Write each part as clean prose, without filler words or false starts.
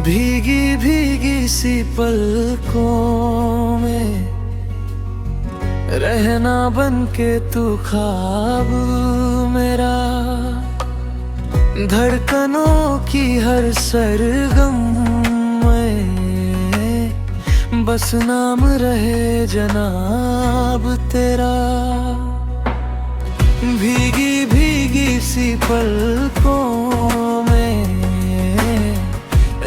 भीगी भीगी सी पलकों में रहना बन के तू ख्वाब मेरा, धड़कनों की हर सरगम में बस नाम रहे जनाब तेरा। भीगी भीगी सी पलकों में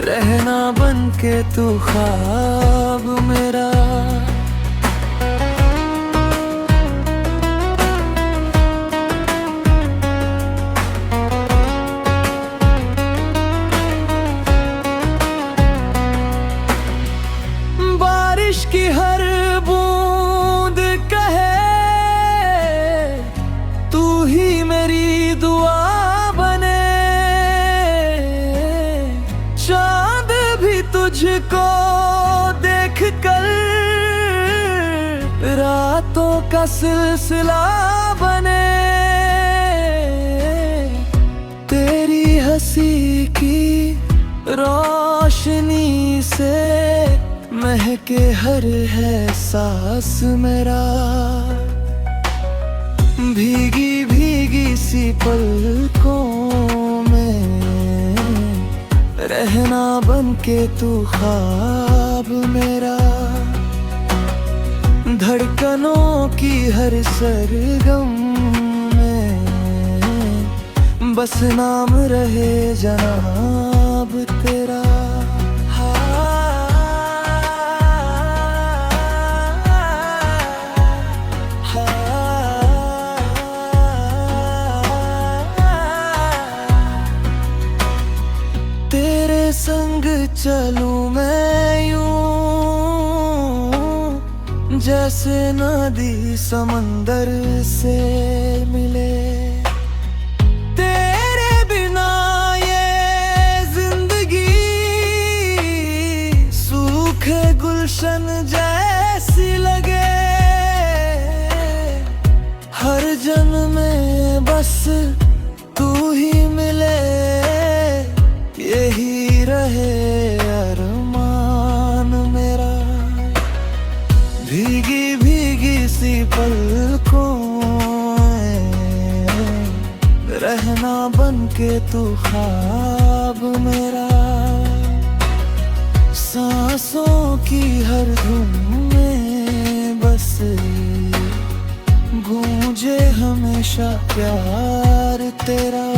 रहना बन के तू ख्वाब मेरा। बारिश की हर बूंद कहे तू ही मेरी दुआ बने, चांद भी तुझको देख कर रातों का सिलसिला बने। तेरी हंसी की रोशनी से महके हर है सांस मेरा। भीगी भीगी सी पलकों में रहना बन के तू ख्वाब मेरा, धड़कनों की हर सरगम में बस नाम रहे जनाब तेरा। तेरे संग चलूं मैं यूं जैसे नदी समंदर से मिले। तेरे बिना ये जिंदगी सूखे गुलशन जैसी लगे। हर जन्म में बस तू ही मिले, यही रहे अरमान मेरा। भीगी भीगी सी पलकों में रहना बन के तू ख्वाब मेरा। सांसों की हर धुन में बस गूंजे हमेशा प्यार तेरा।